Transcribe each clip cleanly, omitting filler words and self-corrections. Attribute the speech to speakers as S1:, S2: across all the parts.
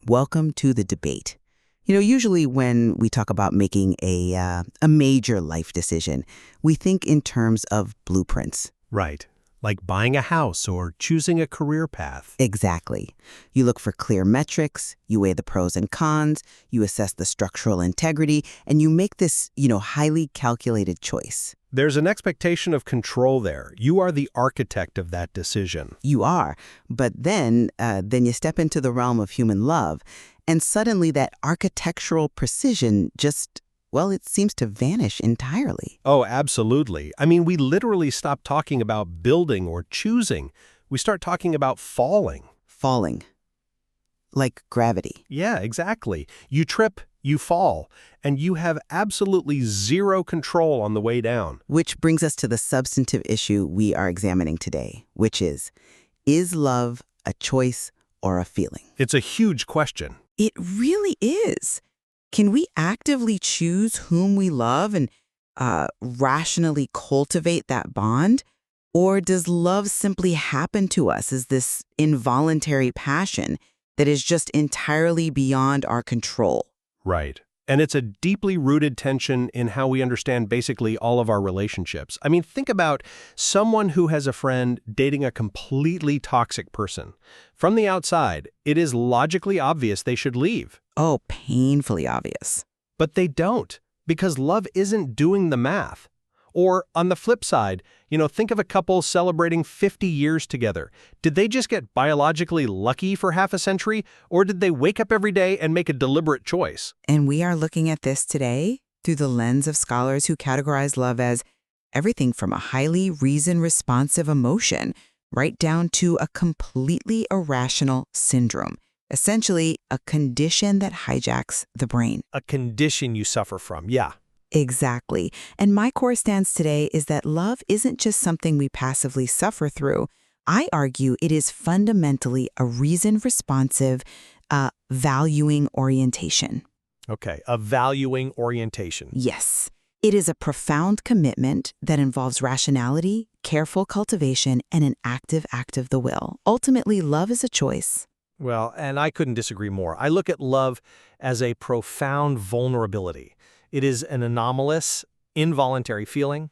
S1: Welcome to the debate. Usually when we talk about making a major life decision, we think in terms of blueprints.
S2: Right. Like buying a house or choosing a career path.
S1: Exactly. You look for clear metrics, you weigh the pros and cons, you assess the structural integrity, and you make this, highly calculated choice.
S2: There's an expectation of control there. You are the architect of that decision.
S1: You are, but then you step into the realm of human love, and suddenly that architectural precision just, well, it seems to vanish entirely.
S2: Oh, absolutely. I mean, we literally stop talking about building or choosing. We start talking about falling.
S1: Falling. Like gravity.
S2: Yeah, exactly. You trip, you fall, and you have absolutely zero control on the way down.
S1: Which brings us to the substantive issue we are examining today, which is love a choice or a feeling?
S2: It's a huge question.
S1: It really is. Can we actively choose whom we love and rationally cultivate that bond? Or does love simply happen to us as this involuntary passion that is just entirely beyond our control?
S2: Right. And it's a deeply rooted tension in how we understand basically all of our relationships. I mean, think about someone who has a friend dating a completely toxic person. From the outside, it is logically obvious they should leave.
S1: Oh, painfully obvious.
S2: But they don't, because love isn't doing the math. Or on the flip side, think of a couple celebrating 50 years together. Did they just get biologically lucky for half a century, or did they wake up every day and make a deliberate choice?
S1: And we are looking at this today through the lens of scholars who categorize love as everything from a highly reason-responsive emotion right down to a completely irrational syndrome. Essentially, a condition that hijacks the brain.
S2: A condition you suffer from, yeah.
S1: Exactly. And my core stance today is that love isn't just something we passively suffer through. I argue it is fundamentally a reason-responsive, valuing orientation.
S2: Okay, a valuing orientation.
S1: Yes. It is a profound commitment that involves rationality, careful cultivation, and an active act of the will. Ultimately, love is a choice.
S2: Well, and I couldn't disagree more. I look at love as a profound vulnerability. It is an anomalous, involuntary feeling.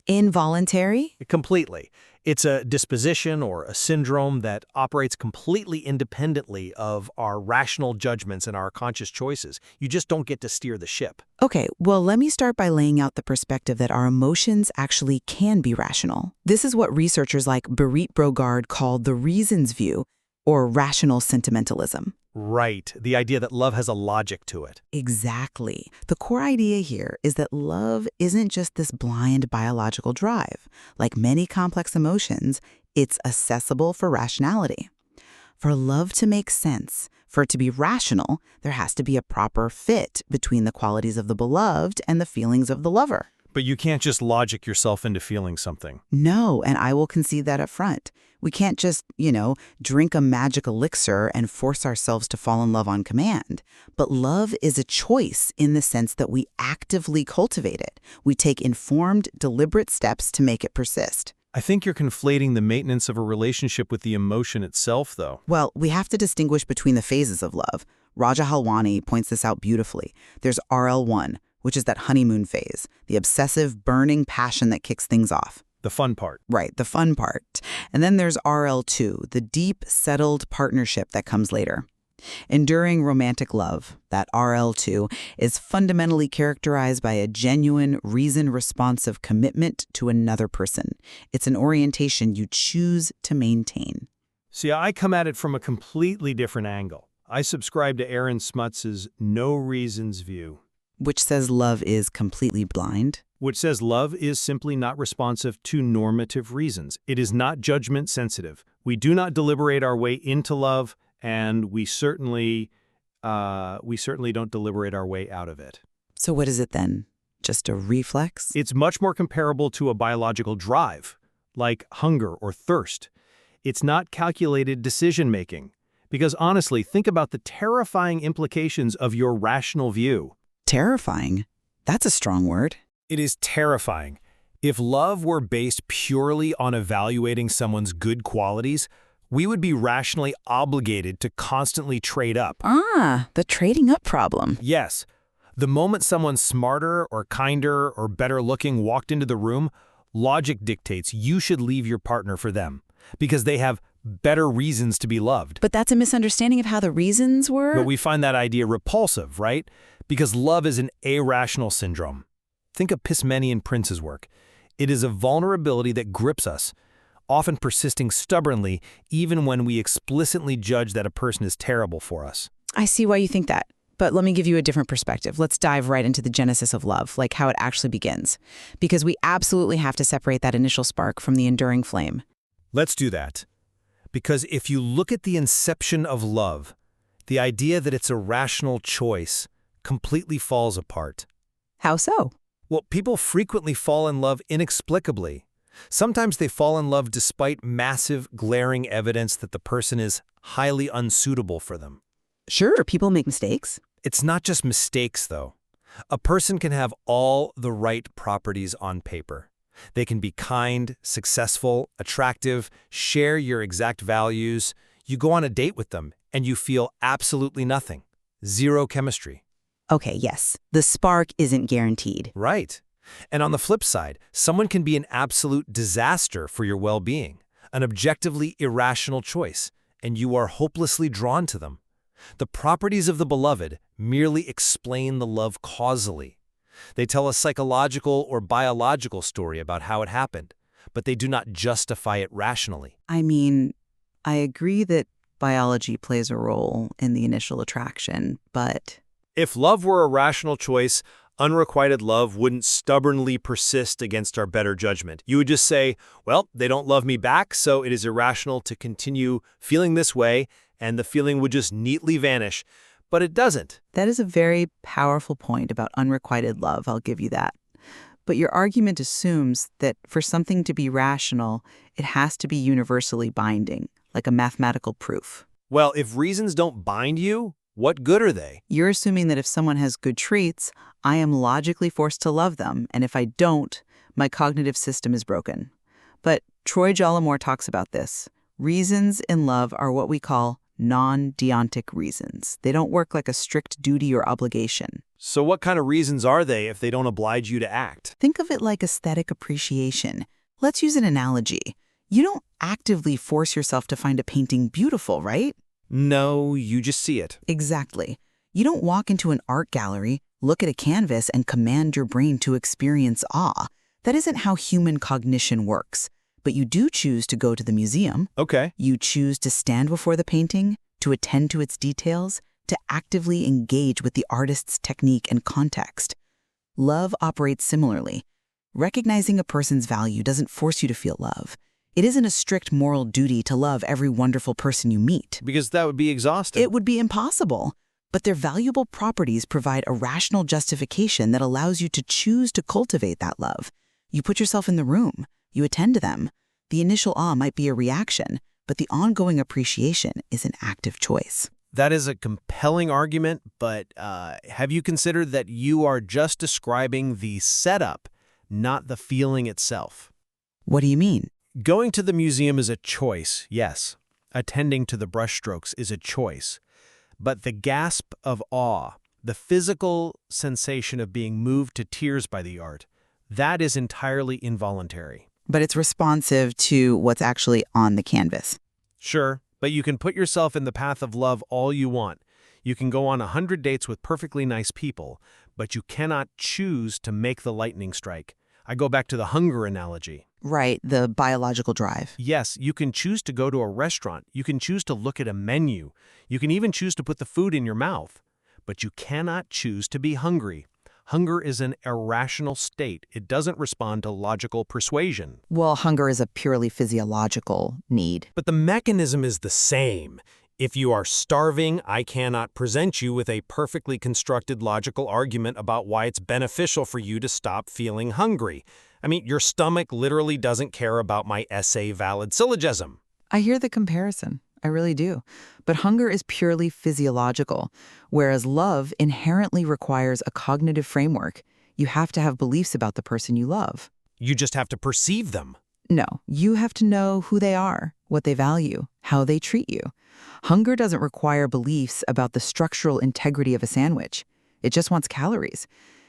S1: Involuntary?
S2: Completely. It's a disposition or a syndrome that operates completely independently of our rational judgments and our conscious choices. You just don't get to steer the ship.
S1: Okay, well, let me start by laying out the perspective that our emotions actually can be rational. This is what researchers like Berit Brogard call the reasons view, or rational sentimentalism.
S2: Right, the idea that love has a logic to it.
S1: Exactly. The core idea here is that love isn't just this blind biological drive. Like many complex emotions, it's accessible for rationality. For love to make sense, for it to be rational, there has to be a proper fit between the qualities of the beloved and the feelings of the lover.
S2: But you can't just logic yourself into feeling something.
S1: No, and I will concede that up front. We can't just, drink a magic elixir and force ourselves to fall in love on command. But love is a choice in the sense that we actively cultivate it. We take informed, deliberate steps to make it persist.
S2: I think you're conflating the maintenance of a relationship with the emotion itself, though.
S1: Well, we have to distinguish between the phases of love. Raja Halwani points this out beautifully. There's RL1, which is that honeymoon phase, the obsessive, burning passion that kicks things off.
S2: The fun part.
S1: Right, the fun part. And then there's RL2, the deep, settled partnership that comes later. Enduring romantic love, that RL2, is fundamentally characterized by a genuine, reason-responsive commitment to another person. It's an orientation you choose to maintain.
S2: See, I come at it from a completely different angle. I subscribe to Aaron Smuts's no reasons view.
S1: Which says love is completely blind.
S2: Which says love is simply not responsive to normative reasons. It is not judgment sensitive. We do not deliberate our way into love, and we certainly don't deliberate our way out of it.
S1: So what is it then? Just a reflex?
S2: It's much more comparable to a biological drive, like hunger or thirst. It's not calculated decision-making. Because honestly, think about the terrifying implications of your rational view.
S1: Terrifying? That's a strong word.
S2: It is terrifying. If love were based purely on evaluating someone's good qualities, We would be rationally obligated to constantly trade up.
S1: Ah, the trading up problem.
S2: Yes. The moment someone smarter or kinder or better looking walked into the room, logic dictates you should leave your partner for them because they have better reasons to be loved.
S1: But that's a misunderstanding of how the reasons were?
S2: But we find that idea repulsive, right? Because love is an irrational syndrome. Think of Pygmalion Prince's work. It is a vulnerability that grips us, often persisting stubbornly even when we explicitly judge that a person is terrible for us.
S1: I see why you think that. But let me give you a different perspective. Let's dive right into the genesis of love, like how it actually begins. Because we absolutely have to separate that initial spark from the enduring flame.
S2: Let's do that. Because if you look at the inception of love, the idea that it's a rational choice completely falls apart.
S1: How so?
S2: Well, people frequently fall in love inexplicably. Sometimes they fall in love despite massive, glaring evidence that the person is highly unsuitable for them.
S1: Sure, people make mistakes.
S2: It's not just mistakes, though. A person can have all the right properties on paper. They can be kind, successful, attractive, share your exact values. You go on a date with them, and you feel absolutely nothing. Zero chemistry.
S1: Okay, yes, the spark isn't guaranteed.
S2: Right. And on the flip side, someone can be an absolute disaster for your well-being, an objectively irrational choice, and you are hopelessly drawn to them. The properties of the beloved merely explain the love causally. They tell a psychological or biological story about how it happened, but they do not justify it rationally.
S1: I mean, I agree that biology plays a role in the initial attraction, but...
S2: If love were a rational choice, unrequited love wouldn't stubbornly persist against our better judgment. You would just say, well, they don't love me back, so it is irrational to continue feeling this way, and the feeling would just neatly vanish. But it doesn't.
S1: That is a very powerful point about unrequited love, I'll give you that. But your argument assumes that for something to be rational, it has to be universally binding, like a mathematical proof.
S2: Well, if reasons don't bind you, what good are they?
S1: You're assuming that if someone has good traits, I am logically forced to love them, and if I don't, my cognitive system is broken. But Troy Jollimore talks about this. Reasons in love are what we call non-deontic reasons. They don't work like a strict duty or obligation.
S2: So what kind of reasons are they if they don't oblige you to act?
S1: Think of it like aesthetic appreciation. Let's use an analogy. You don't actively force yourself to find a painting beautiful, right?
S2: No, you just see it.
S1: Exactly. You don't walk into an art gallery, look at a canvas, and command your brain to experience awe. That isn't how human cognition works. But you do choose to go to the museum.
S2: Okay.
S1: You choose to stand before the painting, to attend to its details, to actively engage with the artist's technique and context. Love operates similarly. Recognizing a person's value doesn't force you to feel love. It isn't a strict moral duty to love every wonderful person you meet.
S2: Because that would be exhausting.
S1: It would be impossible. But their valuable properties provide a rational justification that allows you to choose to cultivate that love. You put yourself in the room. You attend to them. The initial awe might be a reaction, but the ongoing appreciation is an active choice.
S2: That is a compelling argument, but have you considered that you are just describing the setup, not the feeling itself?
S1: What do you mean?
S2: Going to the museum is a choice, yes. Attending to the brushstrokes is a choice. But the gasp of awe, the physical sensation of being moved to tears by the art, that is entirely involuntary.
S1: But it's responsive to what's actually on the canvas.
S2: Sure, but you can put yourself in the path of love all you want. You can go on 100 dates with perfectly nice people, but you cannot choose to make the lightning strike. I go back to the hunger analogy.
S1: Right, the biological drive.
S2: Yes, you can choose to go to a restaurant. You can choose to look at a menu. You can even choose to put the food in your mouth. But you cannot choose to be hungry. Hunger is an irrational state. It doesn't respond to logical persuasion.
S1: Well, hunger is a purely physiological need.
S2: But the mechanism is the same. If you are starving, I cannot present you with a perfectly constructed logical argument about why it's beneficial for you to stop feeling hungry. I mean, your stomach literally doesn't care about my essay valid syllogism.
S1: I hear the comparison. I really do. But hunger is purely physiological, whereas love inherently requires a cognitive framework. You have to have beliefs about the person you love.
S2: You just have to perceive them.
S1: No, you have to know who they are, what they value, how they treat you. Hunger doesn't require beliefs about the structural integrity of a sandwich. It just wants calories.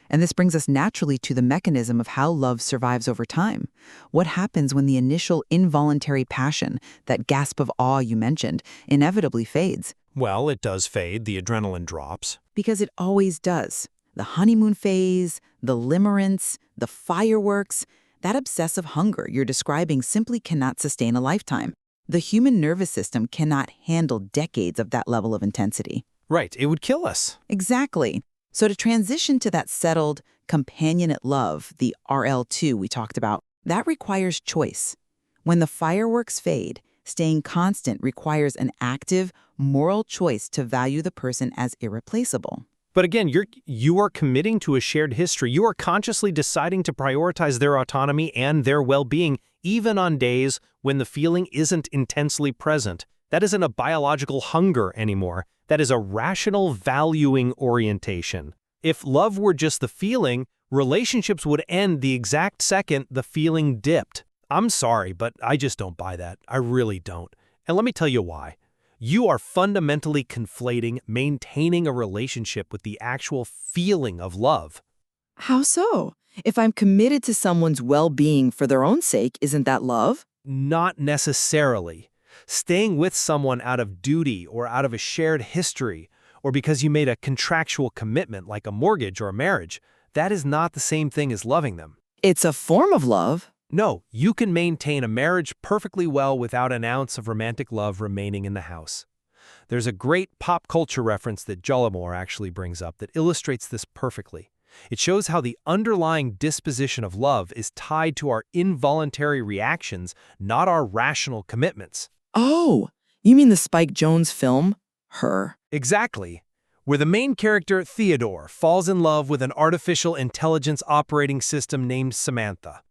S1: And this brings us naturally to the mechanism of how love survives over time. What happens when the initial involuntary passion, that gasp of awe you mentioned, inevitably fades?
S2: Well, it does fade, the adrenaline drops.
S1: Because it always does. The honeymoon phase, the limerence, the fireworks, that obsessive hunger you're describing simply cannot sustain a lifetime. The human nervous system cannot handle decades of that level of intensity.
S2: Right, it would kill us.
S1: Exactly. So to transition to that settled, companionate love, the RL2 we talked about, that requires choice. When the fireworks fade, staying constant requires an active, moral choice to value the person as irreplaceable.
S2: But again, you are committing to a shared history. You are consciously deciding to prioritize their autonomy and their well-being, even on days when the feeling isn't intensely present. That isn't a biological hunger anymore. That is a rational valuing orientation. If love were just the feeling, relationships would end the exact second the feeling dipped. I'm sorry, but I just don't buy that. I really don't. And let me tell you why. You are fundamentally conflating maintaining a relationship with the actual feeling of love.
S3: How so? If I'm committed to someone's well-being for their own sake, isn't that love?
S2: Not necessarily. Staying with someone out of duty or out of a shared history, or because you made a contractual commitment like a mortgage or a marriage, that is not the same thing as loving them.
S3: It's a form of love.
S2: No, you can maintain a marriage perfectly well without an ounce of romantic love remaining in the house. There's a great pop culture reference that Jollimore actually brings up that illustrates this perfectly. It shows how the underlying disposition of love is tied to our involuntary reactions, not our rational commitments.
S3: Oh, you mean the Spike Jonze film, Her?
S2: Exactly. Where the main character, Theodore, falls in love with an artificial intelligence operating system named Samantha.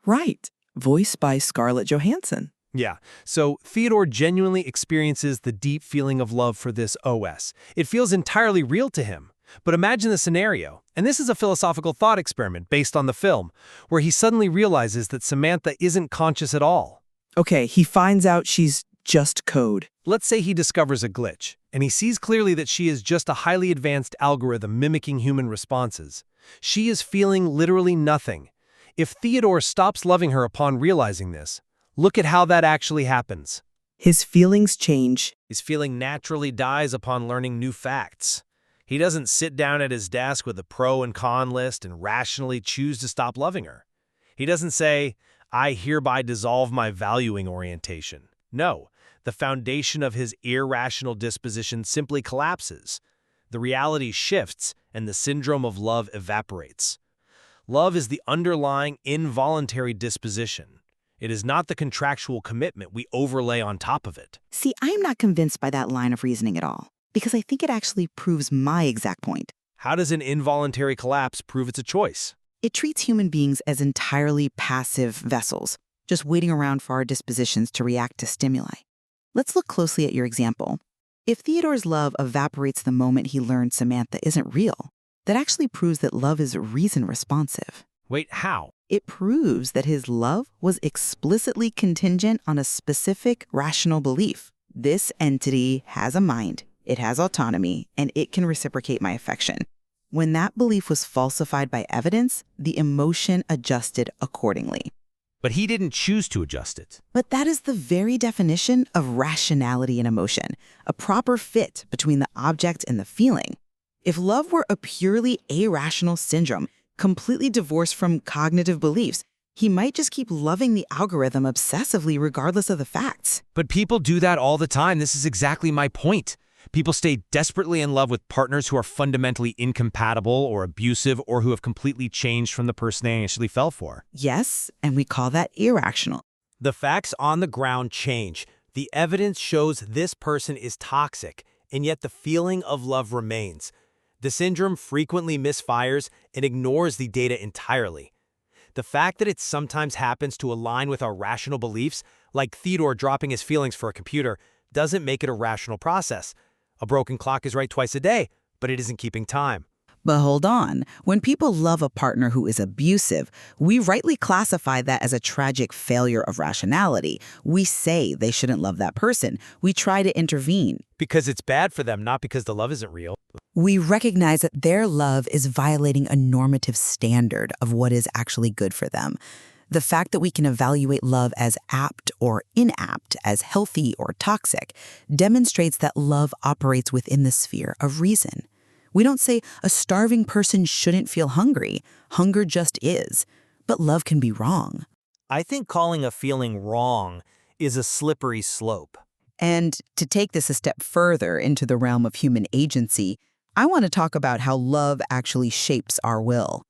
S3: Right. Voiced by Scarlett Johansson.
S2: Yeah, so Theodore genuinely experiences the deep feeling of love for this OS. It feels entirely real to him. But imagine the scenario, and this is a philosophical thought experiment based on the film, where he suddenly realizes that Samantha isn't conscious at all.
S3: Okay, he finds out she's just code.
S2: Let's say he discovers a glitch, and he sees clearly that she is just a highly advanced algorithm mimicking human responses. She is feeling literally nothing. If Theodore stops loving her upon realizing this, look at how that actually happens.
S3: His feelings change.
S2: His feeling naturally dies upon learning new facts. He doesn't sit down at his desk with a pro and con list and rationally choose to stop loving her. He doesn't say, I hereby dissolve my valuing orientation. No, the foundation of his irrational disposition simply collapses. The reality shifts and the syndrome of love evaporates. Love is the underlying involuntary disposition. It is not the contractual commitment we overlay on top of it.
S1: See, I'm not convinced by that line of reasoning at all, because I think it actually proves my exact point.
S2: How does an involuntary collapse prove it's a choice?
S1: It treats human beings as entirely passive vessels, just waiting around for our dispositions to react to stimuli. Let's look closely at your example. If Theodore's love evaporates the moment he learned Samantha isn't real, that actually proves that love is reason-responsive.
S2: Wait, how?
S1: It proves that his love was explicitly contingent on a specific rational belief. This entity has a mind, it has autonomy, and it can reciprocate my affection. When that belief was falsified by evidence, the emotion adjusted accordingly.
S2: But he didn't choose to adjust it.
S1: But that is the very definition of rationality in emotion, a proper fit between the object and the feeling. If love were a purely irrational syndrome, completely divorced from cognitive beliefs, he might just keep loving the algorithm obsessively regardless of the facts.
S4: But people do that all the time. This is exactly my point. People stay desperately in love with partners who are fundamentally incompatible or abusive or who have completely changed from the person they initially fell for.
S1: Yes, and we call that irrational.
S4: The facts on the ground change. The evidence shows this person is toxic, and yet the feeling of love remains. The syndrome frequently misfires and ignores the data entirely. The fact that it sometimes happens to align with our rational beliefs, like Theodore dropping his feelings for a computer, doesn't make it a rational process. A broken clock is right twice a day, but it isn't keeping time.
S1: But hold on, when people love a partner who is abusive, we rightly classify that as a tragic failure of rationality. We say they shouldn't love that person. We try to intervene.
S4: Because it's bad for them, not because the love isn't real.
S1: We recognize that their love is violating a normative standard of what is actually good for them. The fact that we can evaluate love as apt or inapt, as healthy or toxic, demonstrates that love operates within the sphere of reason. We don't say a starving person shouldn't feel hungry. Hunger just is. But love can be wrong.
S5: I think calling a feeling wrong is a slippery slope.
S1: And to take this a step further into the realm of human agency, I want to talk about how love actually shapes our will.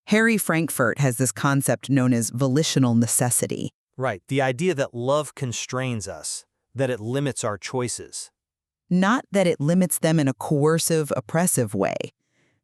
S1: Harry Frankfurt has this concept known as volitional necessity.
S5: Right, the idea that love constrains us, that it limits our choices.
S1: Not that it limits them in a coercive, oppressive way,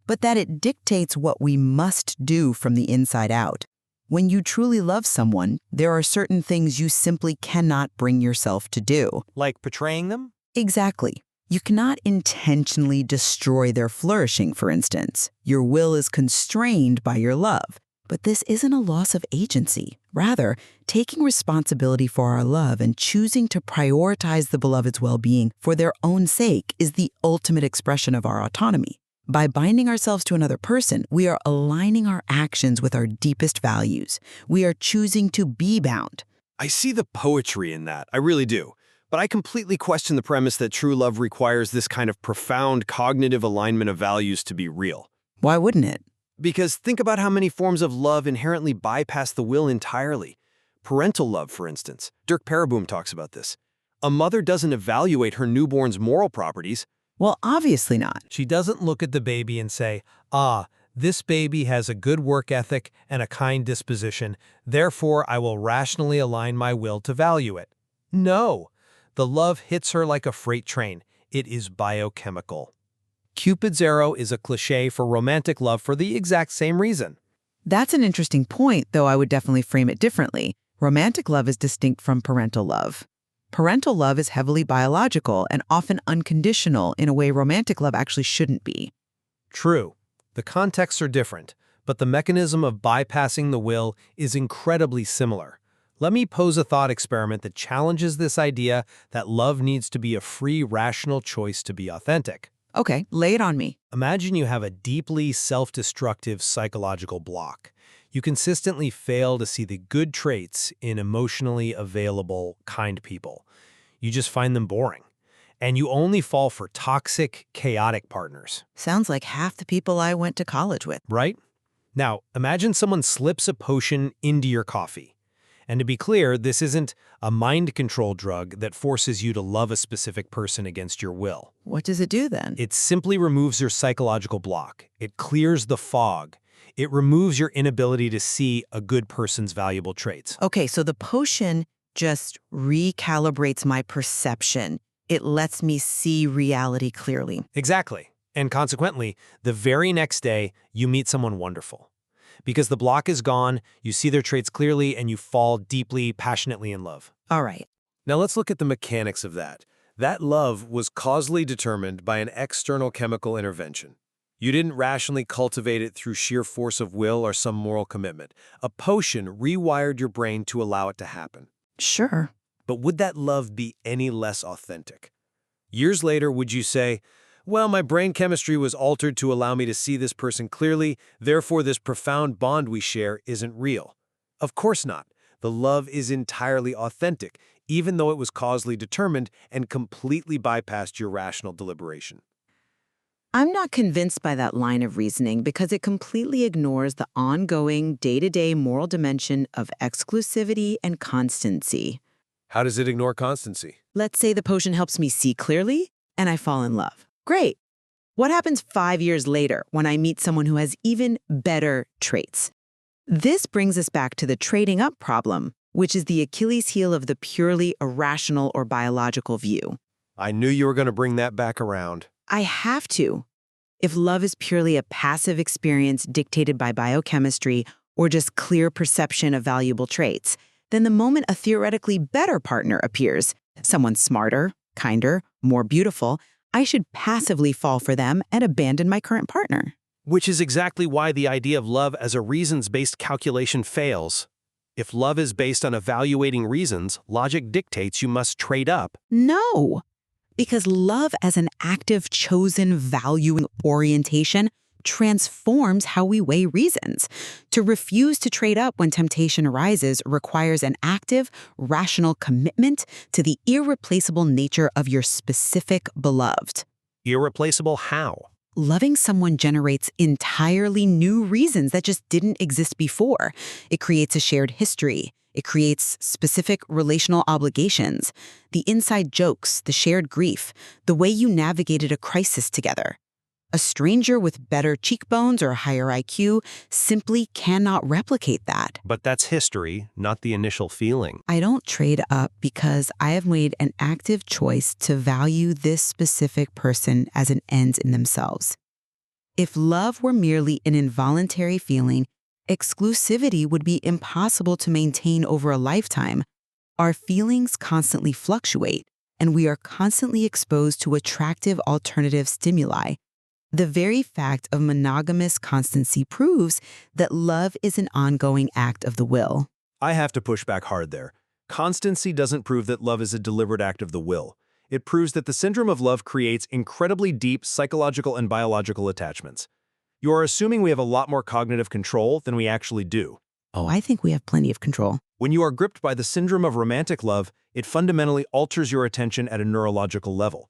S1: but that it dictates what we must do from the inside out. When you truly love someone, there are certain things you simply cannot bring yourself to do.
S5: Like betraying them?
S1: Exactly. You cannot intentionally destroy their flourishing, for instance. Your will is constrained by your love. But this isn't a loss of agency. Rather, taking responsibility for our love and choosing to prioritize the beloved's well-being for their own sake is the ultimate expression of our autonomy. By binding ourselves to another person, we are aligning our actions with our deepest values. We are choosing to be bound.
S2: I see the poetry in that, I really do. But I completely question the premise that true love requires this kind of profound cognitive alignment of values to be real.
S1: Why wouldn't it?
S2: Because think about how many forms of love inherently bypass the will entirely. Parental love, for instance. Dirk Pereboom talks about this. A mother doesn't evaluate her newborn's moral properties.
S1: Well, obviously not.
S4: She doesn't look at the baby and say, this baby has a good work ethic and a kind disposition, therefore I will rationally align my will to value it. No, the love hits her like a freight train. It is biochemical. Cupid's arrow is a cliché for romantic love for the exact same reason.
S1: That's an interesting point, though I would definitely frame it differently. Romantic love is distinct from parental love. Parental love is heavily biological and often unconditional in a way romantic love actually shouldn't be.
S4: True. The contexts are different, but the mechanism of bypassing the will is incredibly similar. Let me pose a thought experiment that challenges this idea that love needs to be a free, rational choice to be authentic.
S1: Okay, lay it on me.
S4: Imagine you have a deeply self-destructive psychological block. You consistently fail to see the good traits in emotionally available, kind people. You just find them boring. And you only fall for toxic, chaotic partners.
S1: Sounds like half the people I went to college with.
S4: Right? Now, imagine someone slips a potion into your coffee. And to be clear, this isn't a mind control drug that forces you to love a specific person against your will.
S1: What does it do then?
S4: It simply removes your psychological block. It clears the fog. It removes your inability to see a good person's valuable traits.
S1: Okay, so the potion just recalibrates my perception. It lets me see reality clearly.
S4: Exactly. And consequently, the very next day, you meet someone wonderful. Because the block is gone, you see their traits clearly, and you fall deeply, passionately in love.
S1: All right.
S2: Now let's look at the mechanics of that. That love was causally determined by an external chemical intervention. You didn't rationally cultivate it through sheer force of will or some moral commitment. A potion rewired your brain to allow it to happen.
S1: Sure.
S2: But would that love be any less authentic? Years later, would you say, well, my brain chemistry was altered to allow me to see this person clearly, therefore this profound bond we share isn't real? Of course not. The love is entirely authentic, even though it was causally determined and completely bypassed your rational deliberation.
S1: I'm not convinced by that line of reasoning because it completely ignores the ongoing day-to-day moral dimension of exclusivity and constancy.
S2: How does it ignore constancy?
S1: Let's say the potion helps me see clearly and I fall in love. Great. What happens 5 years later when I meet someone who has even better traits? This brings us back to the trading up problem, which is the Achilles heel of the purely irrational or biological view.
S2: I knew you were going to bring that back around.
S1: I have to. If love is purely a passive experience dictated by biochemistry or just clear perception of valuable traits, then the moment a theoretically better partner appears, someone smarter, kinder, more beautiful, I should passively fall for them and abandon my current partner.
S2: Which is exactly why the idea of love as a reasons-based calculation fails. If love is based on evaluating reasons, logic dictates you must trade up.
S1: No, because love as an active, chosen valuing orientation transforms how we weigh reasons. To refuse to trade up when temptation arises requires an active, rational commitment to the irreplaceable nature of your specific beloved.
S2: Irreplaceable how?
S1: Loving someone generates entirely new reasons that just didn't exist before. It creates a shared history. It creates specific relational obligations, the inside jokes, the shared grief, the way you navigated a crisis together. A stranger with better cheekbones or a higher IQ simply cannot replicate that.
S2: But that's history, not the initial feeling.
S1: I don't trade up because I have made an active choice to value this specific person as an end in themselves. If love were merely an involuntary feeling, exclusivity would be impossible to maintain over a lifetime. Our feelings constantly fluctuate, and we are constantly exposed to attractive alternative stimuli. The very fact of monogamous constancy proves that love is an ongoing act of the will.
S2: I have to push back hard there. Constancy doesn't prove that love is a deliberate act of the will. It proves that the syndrome of love creates incredibly deep psychological and biological attachments. You are assuming we have a lot more cognitive control than we actually do.
S1: Oh, I think we have plenty of control.
S2: When you are gripped by the syndrome of romantic love, it fundamentally alters your attention at a neurological level.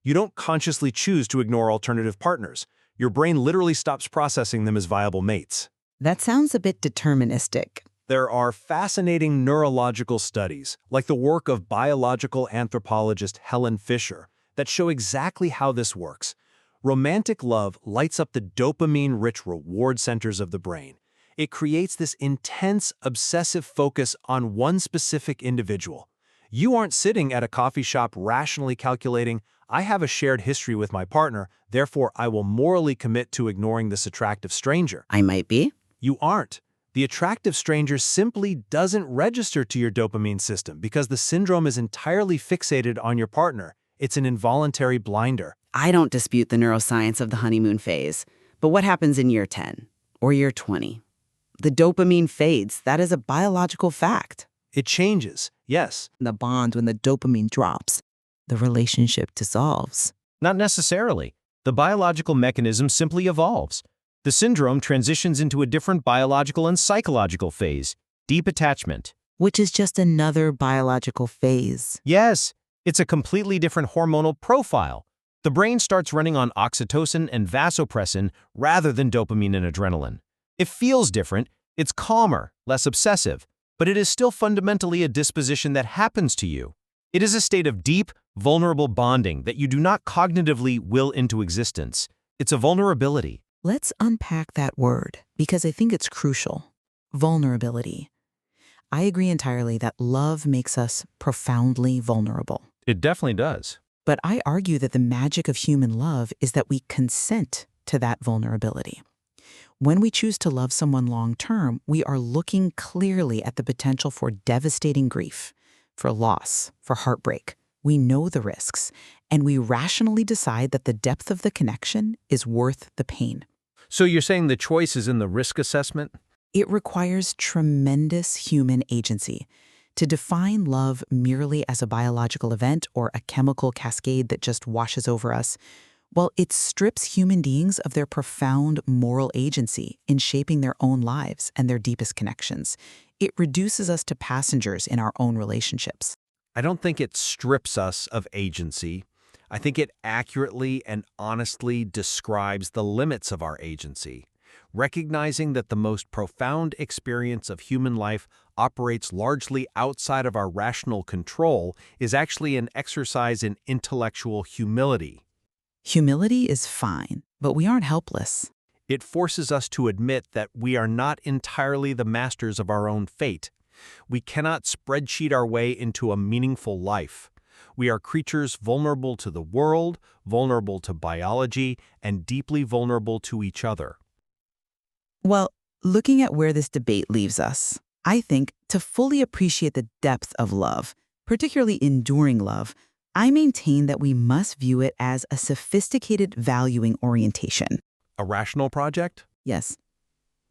S2: You don't consciously choose to ignore alternative partners. Your brain literally stops processing them as viable mates.
S1: That sounds a bit deterministic.
S2: There are fascinating neurological studies, like the work of biological anthropologist Helen Fisher, that show exactly how this works. Romantic love lights up the dopamine-rich reward centers of the brain. It creates this intense, obsessive focus on one specific individual. You aren't sitting at a coffee shop rationally calculating, I have a shared history with my partner, therefore I will morally commit to ignoring this attractive stranger.
S1: I might be.
S2: You aren't. The attractive stranger simply doesn't register to your dopamine system because the syndrome is entirely fixated on your partner. It's an involuntary blinder.
S1: I don't dispute the neuroscience of the honeymoon phase, but what happens in year 10 or year 20? The dopamine fades. That is a biological fact.
S2: It changes, yes.
S3: The bond when the dopamine drops.
S1: The relationship dissolves.
S6: Not necessarily. The biological mechanism simply evolves. The syndrome transitions into a different biological and psychological phase, deep attachment.
S1: Which is just another biological phase.
S6: Yes, it's a completely different hormonal profile. The brain starts running on oxytocin and vasopressin rather than dopamine and adrenaline. It feels different, it's calmer, less obsessive, but it is still fundamentally a disposition that happens to you. It is a state of deep, vulnerable bonding that you do not cognitively will into existence. It's a vulnerability.
S1: Let's unpack that word, because I think it's crucial. Vulnerability. I agree entirely that love makes us profoundly vulnerable.
S6: It definitely does.
S1: But I argue that the magic of human love is that we consent to that vulnerability. When we choose to love someone long-term, we are looking clearly at the potential for devastating grief, for loss, for heartbreak. We know the risks, and we rationally decide that the depth of the connection is worth the pain.
S6: So you're saying the choice is in the risk assessment?
S1: It requires tremendous human agency. To define love merely as a biological event or a chemical cascade that just washes over us, well, it strips human beings of their profound moral agency in shaping their own lives and their deepest connections. It reduces us to passengers in our own relationships.
S2: I don't think it strips us of agency. I think it accurately and honestly describes the limits of our agency, recognizing that the most profound experience of human life operates largely outside of our rational control is actually an exercise in intellectual humility.
S1: Humility is fine, but we aren't helpless.
S2: It forces us to admit that we are not entirely the masters of our own fate. We cannot spreadsheet our way into a meaningful life. We are creatures vulnerable to the world, vulnerable to biology, and deeply vulnerable to each other.
S1: Well, looking at where this debate leaves us, I think to fully appreciate the depth of love, particularly enduring love, I maintain that we must view it as a sophisticated valuing orientation.
S2: A rational project?
S1: Yes.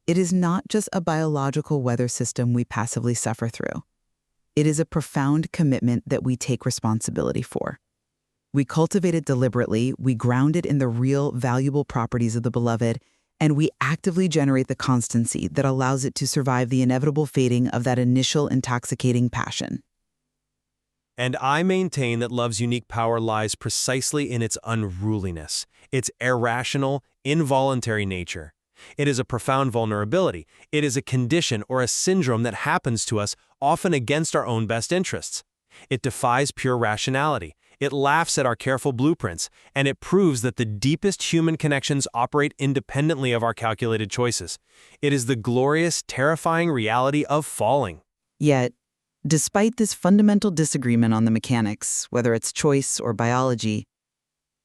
S1: It is not just a biological weather system we passively suffer through. It is a profound commitment that we take responsibility for. We cultivate it deliberately, we ground it in the real, valuable properties of the beloved, and we actively generate the constancy that allows it to survive the inevitable fading of that initial intoxicating passion.
S2: And I maintain that love's unique power lies precisely in its unruliness, its irrational, involuntary nature. It is a profound vulnerability. It is a condition or a syndrome that happens to us, often against our own best interests. It defies pure rationality. It laughs at our careful blueprints, and it proves that the deepest human connections operate independently of our calculated choices. It is the glorious, terrifying reality of falling.
S1: Yet, despite this fundamental disagreement on the mechanics, whether it's choice or biology,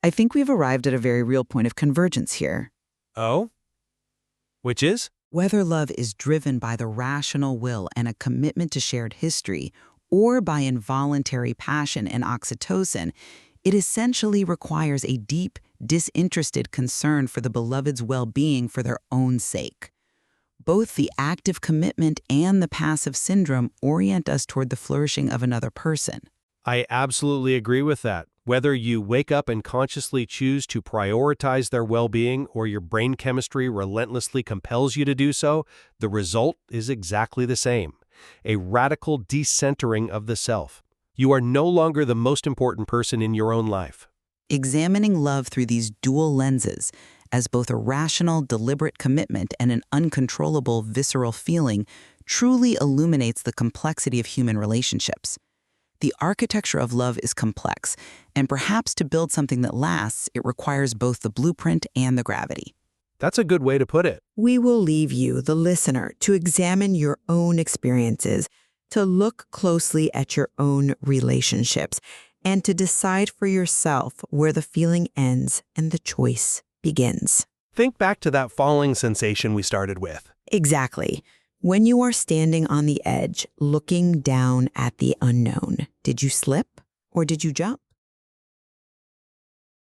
S1: I think we've arrived at a very real point of convergence here.
S2: Oh? Which is?
S1: Whether love is driven by the rational will and a commitment to shared history, or by involuntary passion and oxytocin, it essentially requires a deep, disinterested concern for the beloved's well-being for their own sake. Both the active commitment and the passive syndrome orient us toward the flourishing of another person.
S2: I absolutely agree with that. Whether you wake up and consciously choose to prioritize their well-being or your brain chemistry relentlessly compels you to do so, the result is exactly the same. A radical decentering of the self. You are no longer the most important person in your own life.
S1: Examining love through these dual lenses, as both a rational, deliberate commitment and an uncontrollable, visceral feeling, truly illuminates the complexity of human relationships. The architecture of love is complex, and perhaps to build something that lasts, it requires both the blueprint and the gravity.
S2: That's a good way to put it.
S3: We will leave you, the listener, to examine your own experiences, to look closely at your own relationships, and to decide for yourself where the feeling ends and the choice begins.
S2: Think back to that falling sensation we started with.
S3: Exactly. When you are standing on the edge, looking down at the unknown, did you slip or did you jump?